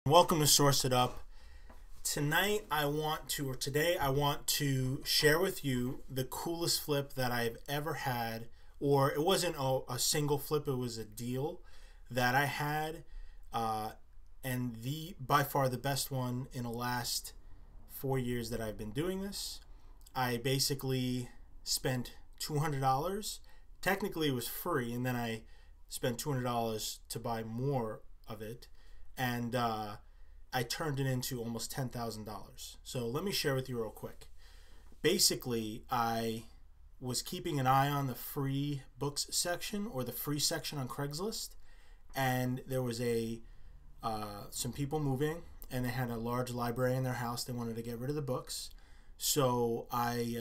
Welcome to Source It Up. Today I want to share with you the coolest flip that I've ever had, or it wasn't a single flip, it was a deal that I had, and by far the best one in the last 4 years that I've been doing this. I basically spent $200. Technically it was free, and then I spent $200 to buy more of it, and I turned it into almost $10,000. So let me share with you real quick. Basically, I was keeping an eye on the free books section, or the free section on Craigslist, and there was some people moving, and they had a large library in their house. They wanted to get rid of the books. So I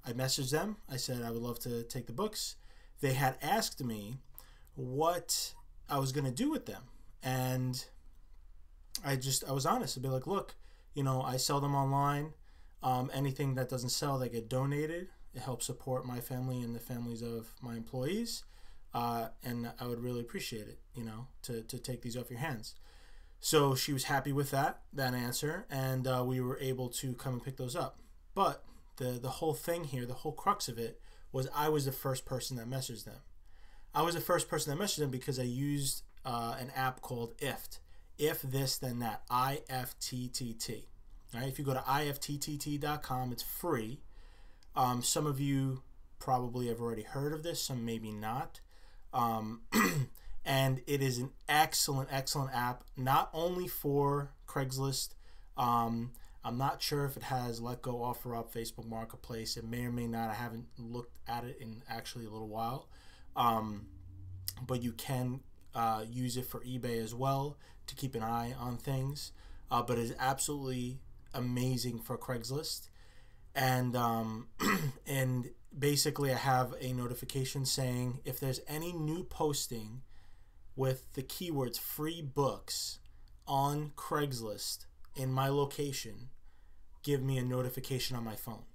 messaged them. I said I would love to take the books. They had asked me what I was going to do with them, and I was honest. I'd be like, look, I sell them online. Anything that doesn't sell, they get donated. It helps support my family and the families of my employees, and I would really appreciate it, to take these off your hands. So she was happy with that answer, and we were able to come and pick those up. But the whole thing here, the whole crux of it, was I was the first person that messaged them. I was the first person that messaged them because I used an app called IFT. If this, then that. IFTTT. All right, if you go to IFTTT.com, it's free. Some of you probably have already heard of this, some maybe not. And it is an excellent app, not only for Craigslist. I'm not sure if it has Let Go, Offer Up, Facebook Marketplace. It may or may not. I haven't looked at it in actually a little while. But you can use it for eBay as well to keep an eye on things. But it's absolutely amazing for Craigslist. And and basically I have a notification saying if there's any new posting with the keywords free books on Craigslist in my location, give me a notification on my phone.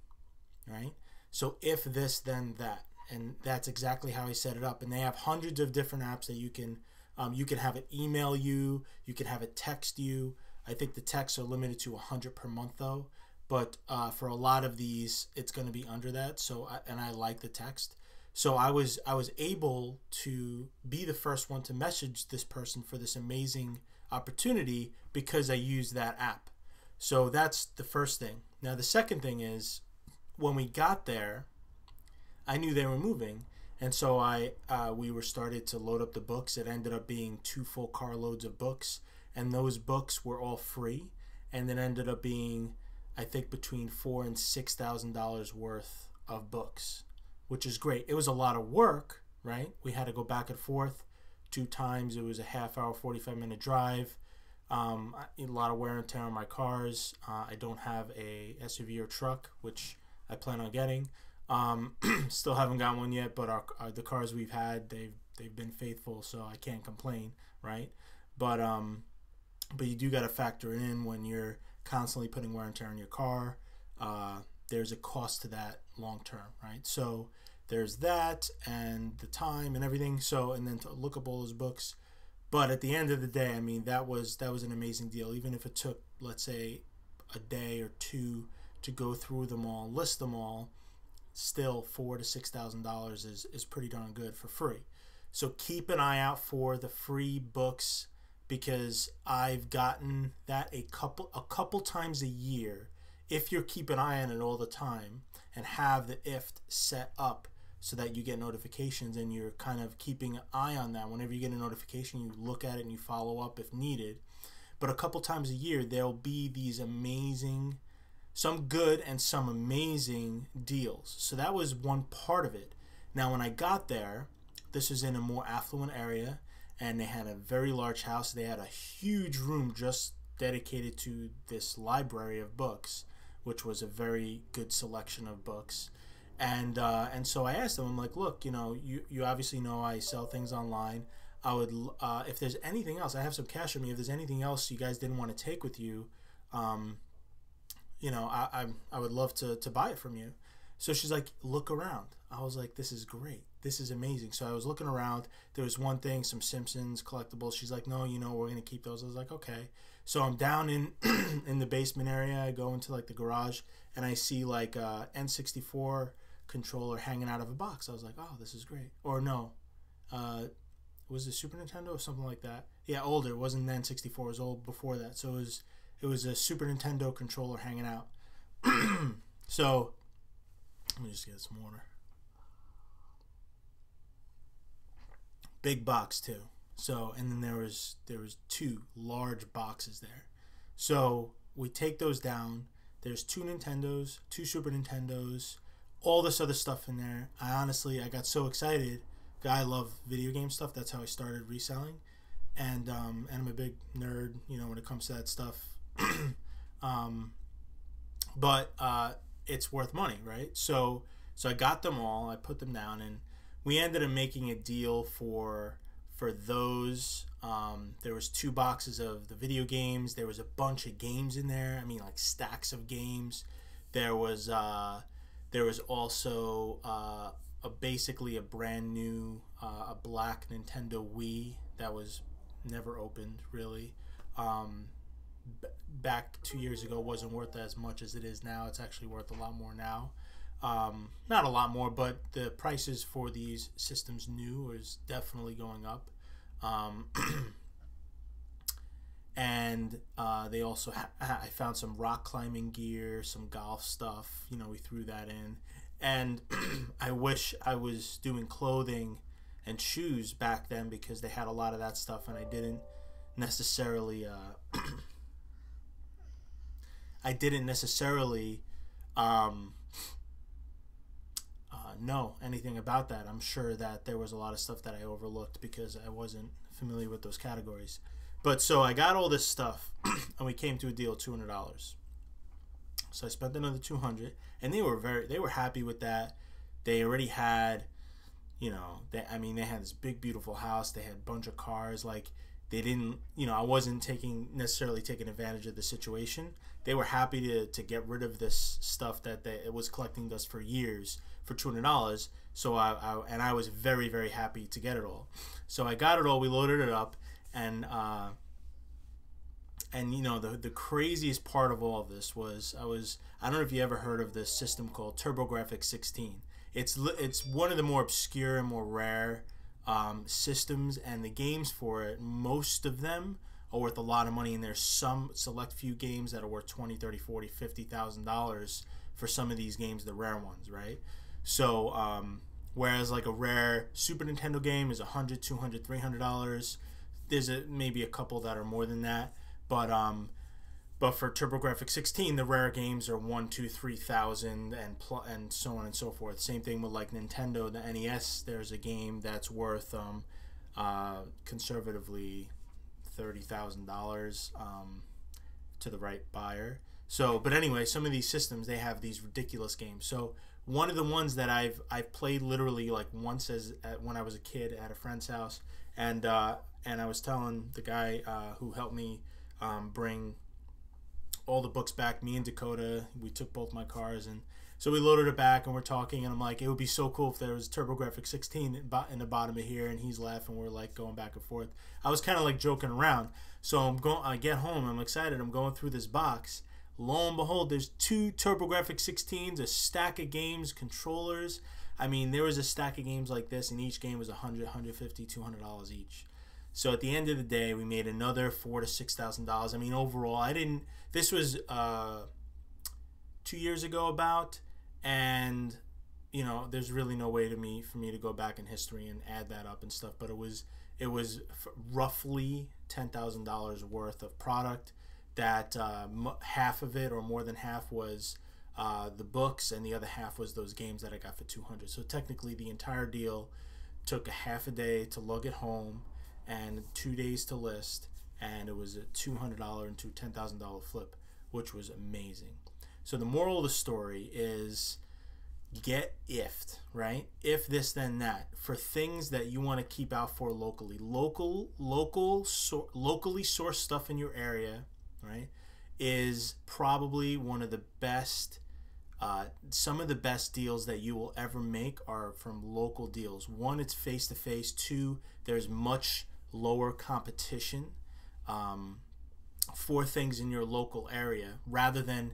Right? So if this, then that. And that's exactly how I set it up. And they have hundreds of different apps that you can have it email you, you can have it text you. I think the texts are limited to 100 per month though. But for a lot of these, it's going to be under that. So I like the text. So I was able to be the first one to message this person for this amazing opportunity because I used that app. So that's the first thing. Now the second thing is, when we got there, I knew they were moving, and so we were started to load up the books. It ended up being 2 full carloads of books, and those books were all free, and it ended up being, I think, between $4,000 and $6,000 worth of books, which is great. It was a lot of work, right? We had to go back and forth 2 times. It was a half-hour, 45-minute drive. A lot of wear and tear on my cars. I don't have a SUV or truck, which I plan on getting. Still haven't got one yet, but the cars we've had, they've been faithful, so I can't complain, right? But you do got to factor it in when you're constantly putting wear and tear on your car. There's a cost to that long term, right? So there's that, and the time and everything. So, and then to look up all those books. But at the end of the day, I mean, that was an amazing deal. Even if it took, let's say, a day or 2 to go through them all, list them all, still $4,000 to $6,000 is pretty darn good for free. So keep an eye out for the free books, because I've gotten that a couple times a year. If you keep an eye on it all the time and have the IFT set up so that you get notifications and you're kind of keeping an eye on that, whenever you get a notification, you look at it and you follow up if needed. But a couple times a year, there'll be these amazing, some good and some amazing deals. So that was one part of it. Now when I got there, this was in a more affluent area, and they had a very large house. They had a huge room just dedicated to this library of books, which was a very good selection of books. And so I asked them, I'm like, look, you obviously know I sell things online. I would, if there's anything else, I have some cash on me. If there's anything else you guys didn't want to take with you, I would love to buy it from you. So she's like, look around. I was like, this is great. This is amazing. So I was looking around. There was one thing, some Simpsons collectibles. She's like, no, we're going to keep those. I was like, okay. So I'm down in in the basement area. I go into like the garage and I see like a N64 controller hanging out of a box. I was like, oh, this is great. Or no, was it Super Nintendo or something like that? Yeah, older. It wasn't N64. It was old before that. So it was a Super Nintendo controller hanging out. So let me just get some water. Big box too. So, and then there was two large boxes there. So we take those down. There's two Nintendos, two Super Nintendos, all this other stuff in there. I got so excited. I love video game stuff. That's how I started reselling, and I'm a big nerd, you know, when it comes to that stuff. But it's worth money, right? So I got them all. I put them down, and we ended up making a deal for those. There was 2 boxes of the video games. There was a bunch of games in there. I mean, like stacks of games. There was also basically a brand new a black Nintendo Wii that was never opened really. Back 2 years ago wasn't worth as much as it is now. It's actually worth a lot more now. Not a lot more, but the prices for these systems new is definitely going up. And they also I found some rock climbing gear, some golf stuff, you know, we threw that in. And I wish I was doing clothing and shoes back then, because they had a lot of that stuff and I didn't necessarily know anything about that. I'm sure that there was a lot of stuff that I overlooked because I wasn't familiar with those categories. But so I got all this stuff and we came to a deal of $200. So I spent another $200, and they were happy with that. They already had, you know, they had this big beautiful house. They had a bunch of cars. Like, they didn't, you know, I wasn't necessarily taking advantage of the situation. They were happy to get rid of this stuff that it was collecting dust for years for $200. So I was very, very happy to get it all. So I got it all. We loaded it up, and you know, the craziest part of all of this was I don't know if you ever heard of this system called TurboGrafx-16. It's one of the more obscure and more rare systems, and the games for it, most of them are worth a lot of money, and there's some select few games that are worth $20, $30, $40, $50,000 for some of these games, the rare ones, right? So whereas like a rare Super Nintendo game is $100, $200, $300, there's maybe a couple that are more than that. But for TurboGrafx-16, the rare games are 1, 2, 3,000 and so on and so forth. Same thing with like Nintendo, the NES. There's a game that's worth conservatively $30,000 to the right buyer. So, but anyway, some of these systems, they have these ridiculous games. So one of the ones that I've played literally like once when I was a kid at a friend's house, and I was telling the guy who helped me bring all the books back, me and Dakota, we took both my cars, and so we loaded it back, and we're talking, and I'm like, it would be so cool if there was TurboGrafx-16 in the bottom of here, and he's laughing, we're like going back and forth. I was kind of like joking around. So I get home, I'm excited, I'm going through this box. Lo and behold, there's 2 TurboGrafx-16s, a stack of games, controllers. I mean, there was a stack of games like this, and each game was $100, $150, $200 each. So at the end of the day, we made another $4,000 to $6,000. I mean, overall, this was 2 years ago about, and you know, there's really no way for me to go back in history and add that up and stuff. But it was roughly $10,000 worth of product. That half of it, or more than half, was the books, and the other half was those games that I got for $200. So technically, the entire deal took a half a day to lug it home and 2 days to list, and it was a $200 into $10,000 flip, which was amazing. So the moral of the story is, get IFT, right? If this then that, for things that you want to keep out for locally. Locally sourced stuff in your area, right, is probably one of the best. Some of the best deals that you will ever make are from local deals. One, it's face to face. Two, there's much lower competition. for things in your local area, rather than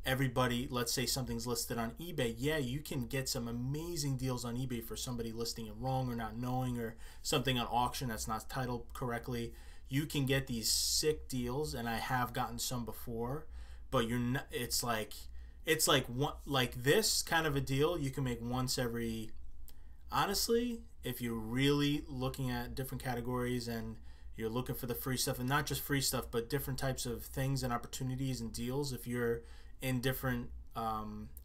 everybody. Let's say something's listed on eBay. Yeah, you can get some amazing deals on eBay for somebody listing it wrong or not knowing, or something on auction that's not titled correctly. You can get these sick deals, and I have gotten some before, but you're not, it's like one, like this kind of a deal you can make once every, honestly, if you're really looking at different categories and you're looking for the free stuff, and not just free stuff, but different types of things and opportunities and deals, if you're in different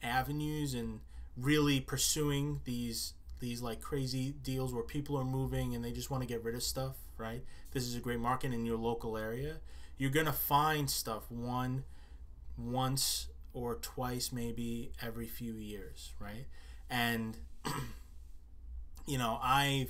avenues and really pursuing these like crazy deals where people are moving and they just want to get rid of stuff, right? This is a great market in your local area. You're gonna find stuff once or twice, maybe every few years, right? And you know, I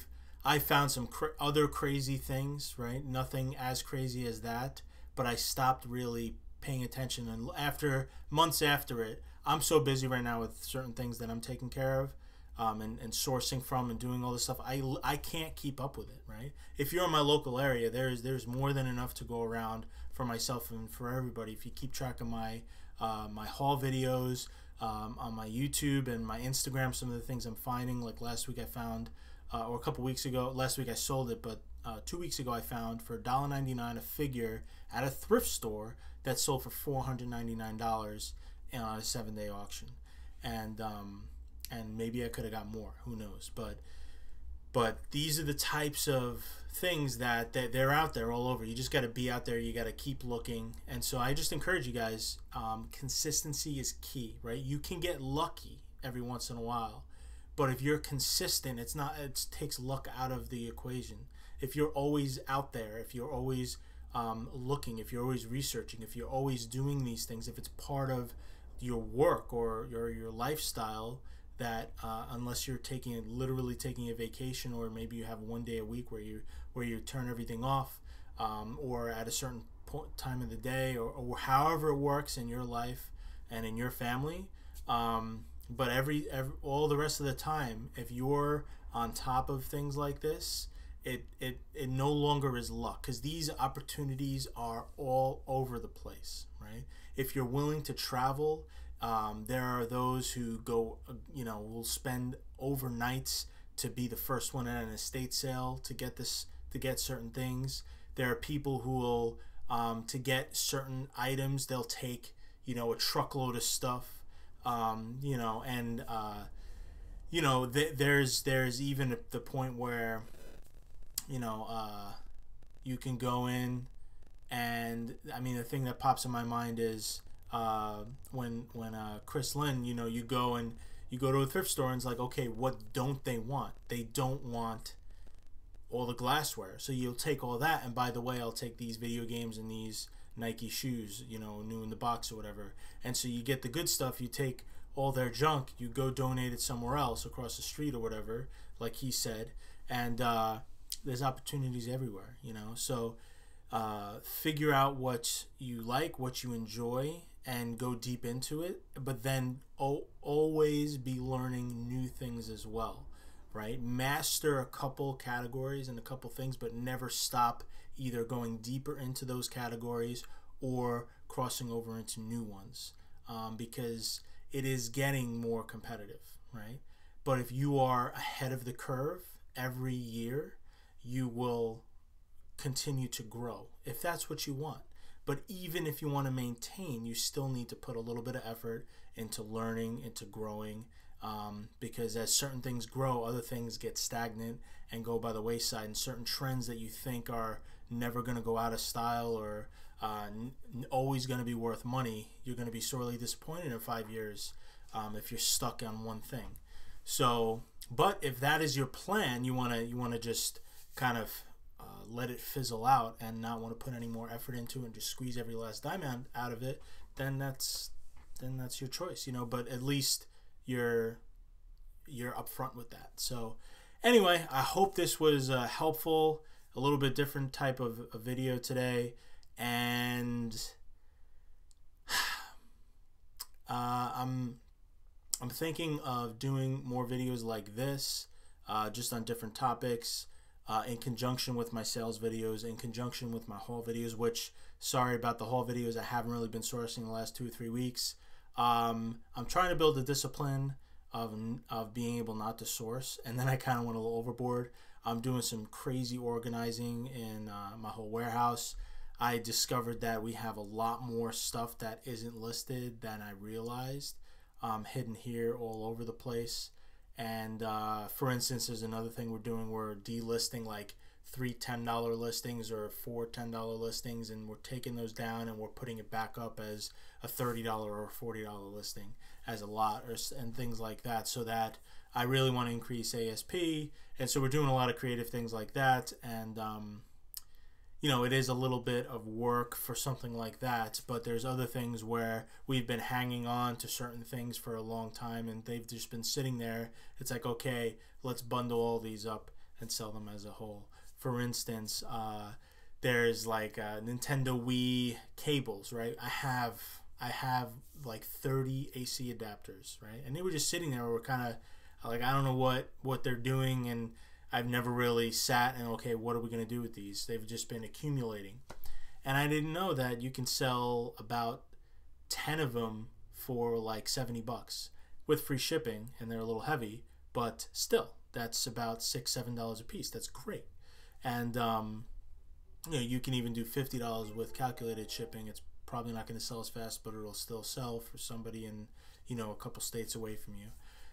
found some other crazy things, right? Nothing as crazy as that, but I stopped really paying attention. And after months after it, I'm so busy right now with certain things that I'm taking care of, and sourcing from and doing all this stuff. I can't keep up with it, right? If you're in my local area, there's more than enough to go around for myself and for everybody. If you keep track of my my haul videos on my YouTube and my Instagram, some of the things I'm finding, like last week I found, or a couple weeks ago, last week I sold it, but 2 weeks ago I found for $1.99 a figure at a thrift store that sold for $499 on a 7-day auction. And maybe I could have got more, who knows, but these are the types of things that they're out there all over. You just got to be out there. You got to keep looking. And so I just encourage you guys, consistency is key, right? You can get lucky every once in a while, but if you're consistent, it takes luck out of the equation. If you're always out there, if you're always looking, if you're always researching, if you're always doing these things, if it's part of your work or your lifestyle, that unless you're literally taking a vacation, or maybe you have one day a week where you turn everything off, or at a certain time of the day, or however it works in your life and in your family, but all the rest of the time, if you're on top of things like this, it no longer is luck, because these opportunities are all over the place, right? If you're willing to travel, there are those who go, will spend overnights to be the first one at an estate sale to get certain things. There are people who will, to get certain items, they'll take, a truckload of stuff, there's even the point where, you can go in, and I mean, the thing that pops in my mind is, when Chris Lynn, you go to a thrift store and it's like, okay, what don't they want? They don't want all the glassware. So you'll take all that, and by the way, I'll take these video games and these Nike shoes, new in the box or whatever. And so you get the good stuff, you take all their junk, you go donate it somewhere else across the street or whatever, like he said. And there's opportunities everywhere, So figure out what you like, what you enjoy, and go deep into it, but then always be learning new things as well, right? Master a couple categories and a couple things, but never stop either going deeper into those categories or crossing over into new ones, because it is getting more competitive, right? But if you are ahead of the curve every year, you will continue to grow, if that's what you want. But even if you want to maintain, you still need to put a little bit of effort into learning, into growing, because as certain things grow, other things get stagnant and go by the wayside, and certain trends that you think are never going to go out of style or always going to be worth money, you're going to be sorely disappointed in 5 years if you're stuck on one thing. So, but if that is your plan, you want to just kind of let it fizzle out and not want to put any more effort into it and just squeeze every last dime out of it, then that's your choice, but at least you're upfront with that. So anyway, I hope this was helpful, a little bit different type of a video today, and I'm thinking of doing more videos like this, just on different topics. in conjunction with my sales videos, in conjunction with my haul videos, which, sorry about the haul videos, I haven't really been sourcing the last 2 or 3 weeks. I'm trying to build a discipline of being able not to source, and then I kind of went a little overboard. I'm doing some crazy organizing in my whole warehouse. I discovered that we have a lot more stuff that isn't listed than I realized, hidden here all over the place. And for instance, there's another thing we're doing. We're delisting like 3 $10 listings or 4 $10 listings, and we're taking those down and we're putting it back up as a $30 or a $40 listing as a lot, and things like that, so that I really want to increase ASP. And so we're doing a lot of creative things like that. And you know, it is a little bit of work for something like that, but there's other things where we've been hanging on to certain things for a long time and they've just been sitting there. It's like, okay, let's bundle all these up and sell them as a whole. For instance, there's like Nintendo Wii cables, right? I have like 30 AC adapters, right? And they were just sitting there. We're kind of like, I don't know what they're doing, and I've never really sat and, okay, what are we going to do with these? They've just been accumulating. And I didn't know that you can sell about 10 of them for like $70 with free shipping, and they're a little heavy, but still, that's about $6, $7 a piece. That's great. And you know, you can even do $50 with calculated shipping. It's probably not going to sell as fast, but it'll still sell for somebody in, you know, a couple states away from you.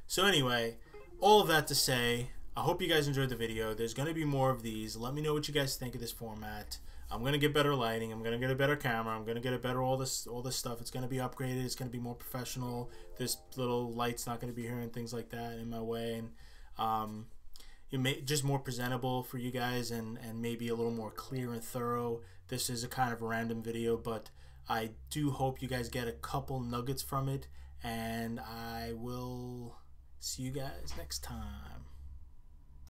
So anyway, all of that to say, I hope you guys enjoyed the video. There's going to be more of these. Let me know what you guys think of this format. I'm going to get better lighting. I'm going to get a better camera. I'm going to get a better all this stuff. It's going to be upgraded. It's going to be more professional. This little light's not going to be here and things like that in my way. And it may just more presentable for you guys, and maybe a little more clear and thorough. This is a kind of a random video, but I do hope you guys get a couple nuggets from it, and I will see you guys next time.